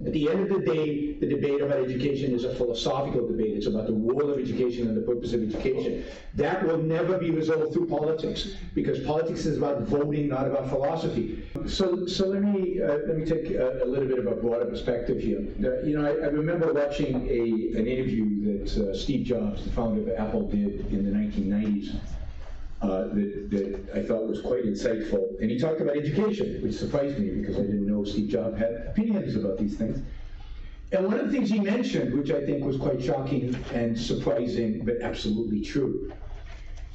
At the end of the day, the debate about education is a philosophical debate. It's about the role of education and the purpose of education. That will never be resolved through politics, because politics is about voting, not about philosophy. So let me take a little bit of a broader perspective here. I remember watching an interview that Steve Jobs, the founder of Apple, did in the 1990s. That I thought was quite insightful. And he talked about education, which surprised me because I didn't know Steve Jobs had opinions about these things. And one of the things he mentioned, which I think was quite shocking and surprising, but absolutely true,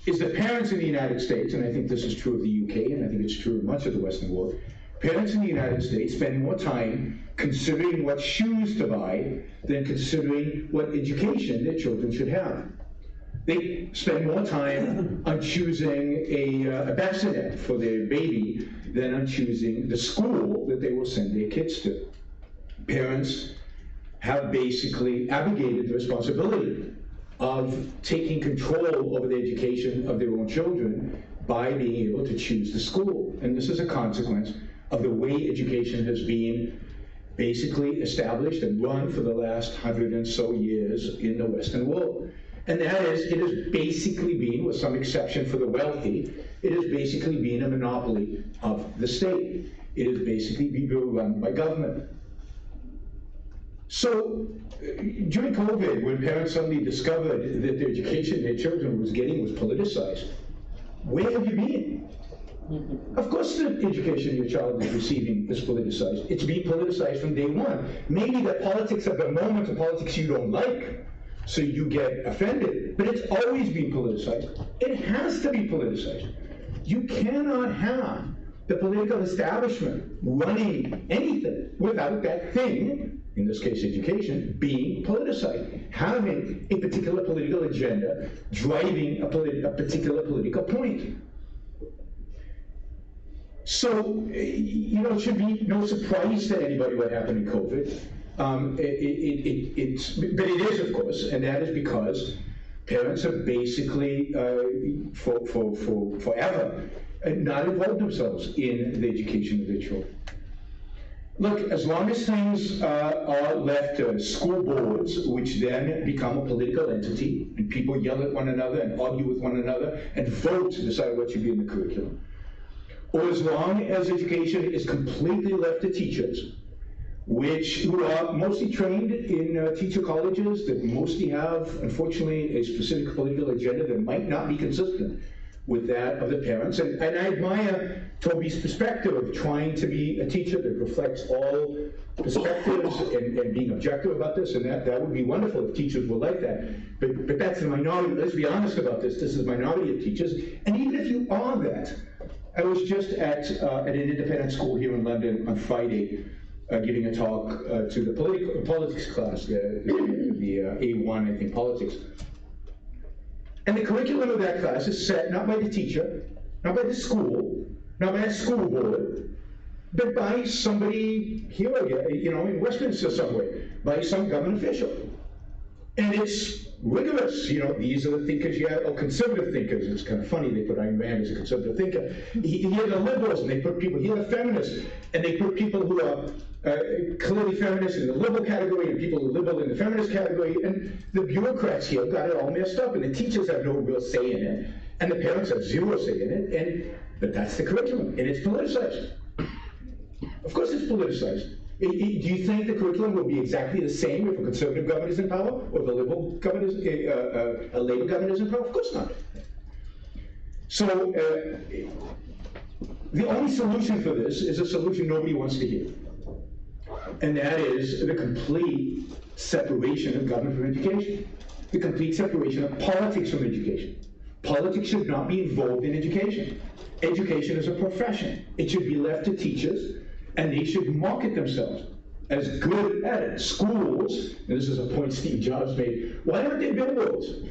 is that parents in the United States, and I think this is true of the UK, and I think it's true of much of the Western world, parents in the United States spend more time considering what shoes to buy than considering what education their children should have. They spend more time on choosing a bassinet for their baby than on choosing the school that they will send their kids to. Parents have basically abrogated the responsibility of taking control over the education of their own children by being able to choose the school. And this is a consequence of the way education has been basically established and run for the last 100 and so years in the Western world. And that is, it has basically been, with some exception for the wealthy, it has basically been a monopoly of the state. It has basically been run by government. So during COVID, when parents suddenly discovered that the education their children was getting was politicized, where have you been? Of course the education your child is receiving is politicized. It's being politicized from day one. Maybe the politics of the moment, the politics you don't like, so you get offended, but it's always been politicized. It has to be politicized. You cannot have the political establishment running anything without that thing, in this case education, being politicized, having a particular political agenda, driving a particular political point. So, it should be no surprise to anybody what happened in COVID. But it is, of course, and that is because parents have basically, forever, not involved themselves in the education of their children. Look, as long as things are left to school boards, which then become a political entity, and people yell at one another and argue with one another and vote to decide what should be in the curriculum, or as long as education is completely left to teachers, who are mostly trained in teacher colleges that mostly have, unfortunately, a specific political agenda that might not be consistent with that of the parents. And I admire Toby's perspective of trying to be a teacher that reflects all perspectives and being objective about this, and that would be wonderful if teachers were like that. But that's the minority. Let's be honest about this. This is a minority of teachers. And even if you are that, I was just at an independent school here in London on Friday, giving a talk to the politics class, the A1, I think, politics. And the curriculum of that class is set not by the teacher, not by the school, not by a school board, but by somebody here, in Westminster somewhere, by some government official. And it's rigorous. These are the thinkers you have, or conservative thinkers. It's kind of funny they put Ayn Rand as a conservative thinker. Here are the liberals, and they put people, here are the feminists, and they put people who are clearly feminist in the liberal category, and people who are liberal in the feminist category, and the bureaucrats here got it all messed up, and the teachers have no real say in it, and the parents have zero say in it, but that's the curriculum, and it's politicized. Of course it's politicized. Do you think the curriculum will be exactly the same if a conservative government is in power, or if a liberal government a Labour government is in power? Of course not. So the only solution for this is a solution nobody wants to hear, and that is the complete separation of government from education, the complete separation of politics from education. Politics should not be involved in education. Education is a profession. It should be left to teachers, and they should market themselves as good at it. Schools, and this is a point Steve Jobs made, why aren't there billboards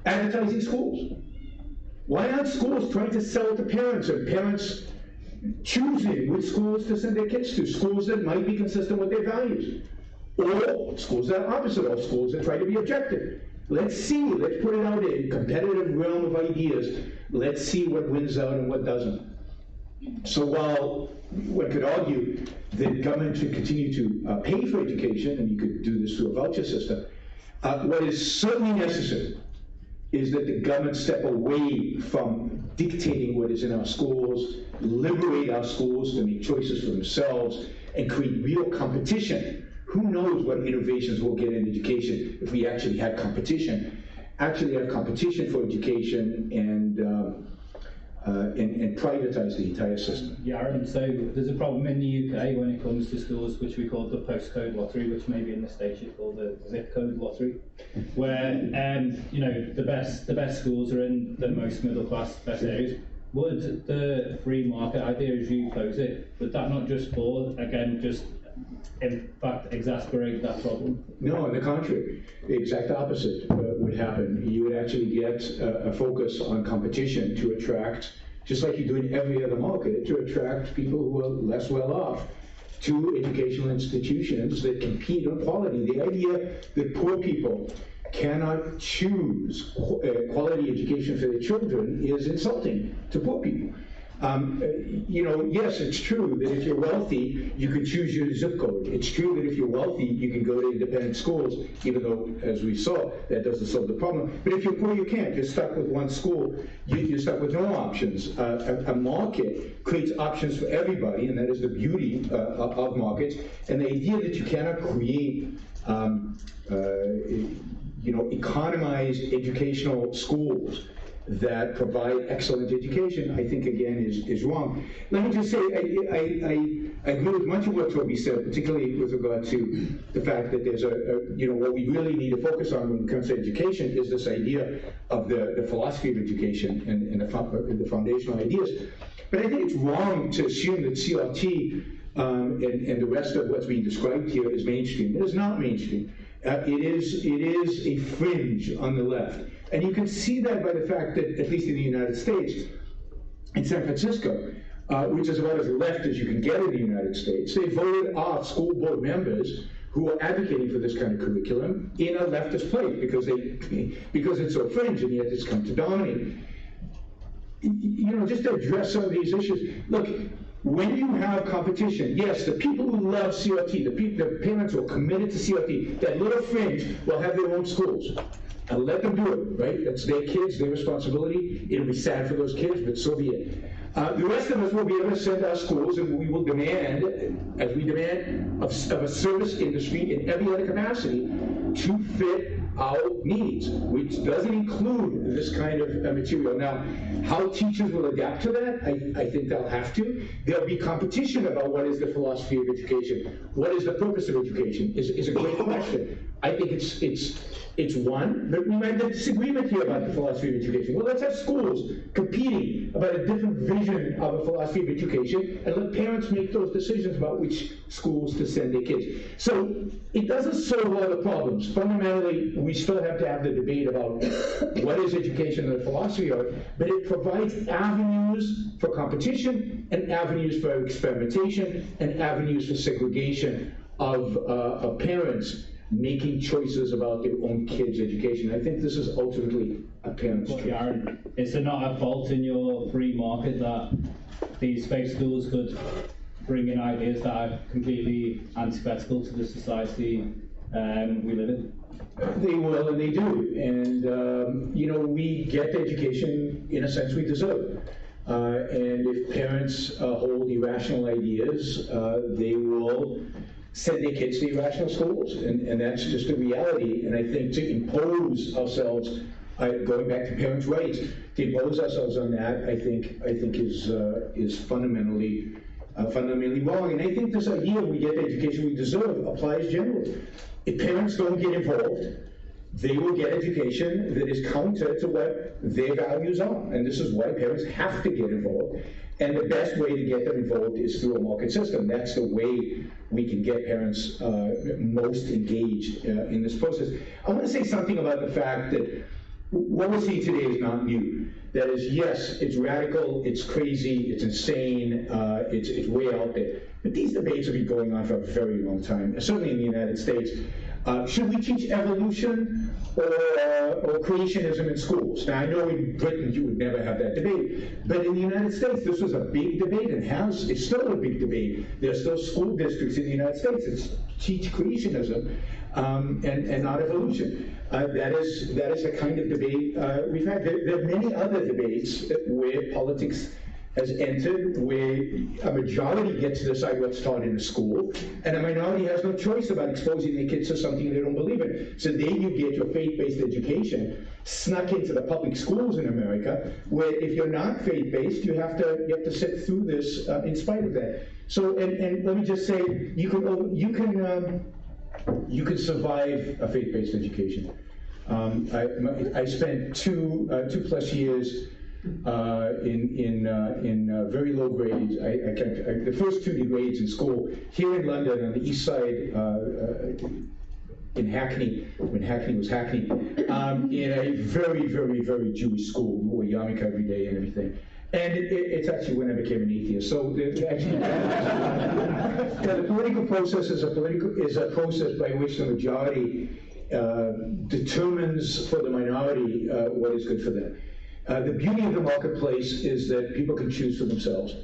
advertising schools? Why aren't schools trying to sell to parents, and parents choosing which schools to send their kids to, schools that might be consistent with their values, or schools that are opposite, or schools that try to be objective? Let's put it out in a competitive realm of ideas. Let's see what wins out and what doesn't. So while one could argue that government should continue to pay for education, and you could do this through a voucher system, what is certainly necessary is that the government step away from dictating what is in our schools, liberate our schools to make choices for themselves, and create real competition. Who knows what innovations we'll get in education if we actually had competition? Actually have competition for education and privatize the entire system. Yeah, and so there's a problem in the UK when it comes to schools, which we call the postcode lottery, which maybe in the States you call the zip code lottery, where you know, the best schools are in the most middle class, best areas. Would the free market idea, as you pose it, would that not just fall again, just in fact exasperate that problem? No, on the contrary, the exact opposite would happen. You would actually get a focus on competition to attract, just like you do in every other market, to attract people who are less well off to educational institutions that compete on quality. The idea that poor people cannot choose quality education for their children is insulting to poor people. You know, yes, it's true that if you're wealthy, you can choose your zip code. It's true that if you're wealthy, you can go to independent schools, even though, as we saw, that doesn't solve the problem. But if you're poor, you can't. You're stuck with one school. You're stuck with no options. A market creates options for everybody, and that is the beauty of markets. And the idea that you cannot create you know, economized educational schools that provide excellent education, I think, again, is wrong. Let me just say, I agree with much of what Toby said, particularly with regard to the fact that there's you know, what we really need to focus on when it comes to education is this idea of the philosophy of education and the foundational ideas. But I think it's wrong to assume that CRT and the rest of what's being described here is mainstream. It is not mainstream. It is a fringe on the left. And you can see that by the fact that, at least in the United States, in San Francisco, which is about as left as you can get in the United States, they voted off school board members who are advocating for this kind of curriculum in a leftist place because it's so fringe and yet it's come to dominate. You know, just to address some of these issues, look, when you have competition, yes, the people who love CRT, the parents who are committed to CRT, that little fringe will have their own schools. And let them do it, right? It's their kids, their responsibility. It'll be sad for those kids, but so be it. The rest of us will be able to send our schools, and we will demand, as we demand of a service industry in every other capacity, to fit our needs, which doesn't include this kind of material. Now, how teachers will adapt to that, I think they'll have to. There'll be competition about what is the philosophy of education, what is the purpose of education, is a great question. I think it's one, but we might have disagreement here about the philosophy of education. Well, let's have schools competing about a different vision of a philosophy of education and let parents make those decisions about which schools to send their kids. So it doesn't solve all the problems. Fundamentally, we still have to have the debate about what is education and the philosophy of it, but it provides avenues for competition and avenues for experimentation and avenues for segregation of parents making choices about their own kids' education. I think this is ultimately a parent's choice. Aaron, is there not a fault in your free market that these faith schools could bring in ideas that are completely antithetical to the society we live in? They will, and they do. And, you know, we get the education, in a sense, we deserve. And if parents hold irrational ideas, they will send their kids to irrational schools, and that's just a reality. And I think to impose ourselves, going back to parents' rights, to impose ourselves on that, I think is fundamentally wrong. And I think this idea we get the education we deserve applies generally. If parents don't get involved, they will get education that is counter to what their values are. And this is why parents have to get involved. And the best way to get them involved is through a market system. That's the way we can get parents most engaged in this process. I want to say something about the fact that what we're seeing today is not new. That is, yes, it's radical, it's crazy, it's insane, it's way out there. But these debates have been going on for a very long time, certainly in the United States. Should we teach evolution or creationism in schools? Now, I know in Britain you would never have that debate, but in the United States this was a big debate, and it's still a big debate. There are still school districts in the United States that teach creationism and not evolution. That is a kind of debate we've had. There are many other debates where politics has entered, where a majority gets to decide what's taught in the school, and a minority has no choice about exposing their kids to something they don't believe in. So there you get your faith-based education snuck into the public schools in America, where if you're not faith-based, you have to sit through this in spite of that. So, and let me just say, you can survive a faith-based education. I spent two plus years in very low grades. The first 2 grades in school here in London on the east side in Hackney, when Hackney was Hackney, in a very, very, very Jewish school. We wore yarmulke every day and everything. And it's actually when I became an atheist. So the political process is a process by which the majority determines for the minority what is good for them. The beauty of the marketplace is that people can choose for themselves.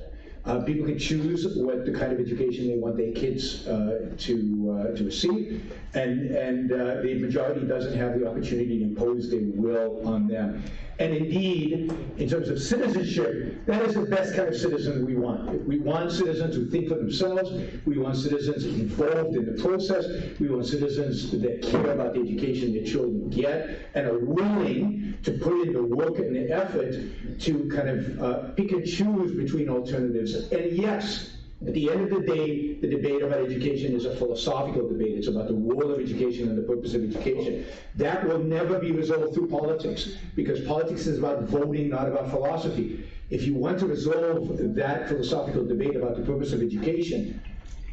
People can choose what the kind of education they want their kids to receive, and the majority doesn't have the opportunity to impose their will on them. And indeed, in terms of citizenship, that is the best kind of citizen we want. We want citizens who think for themselves. We want citizens involved in the process. We want citizens that care about the education their children get and are willing to put in the work and the effort to kind of pick and choose between alternatives. And yes, at the end of the day, the debate about education is a philosophical debate. It's about the role of education and the purpose of education. That will never be resolved through politics, because politics is about voting, not about philosophy. If you want to resolve that philosophical debate about the purpose of education,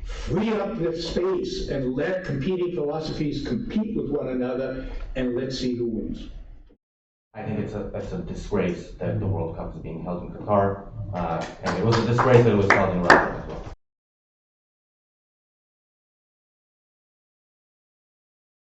free up the space and let competing philosophies compete with one another, and let's see who wins. I think it's a disgrace that the World Cup is being held in Qatar, and it was a disgrace that it was held in Russia.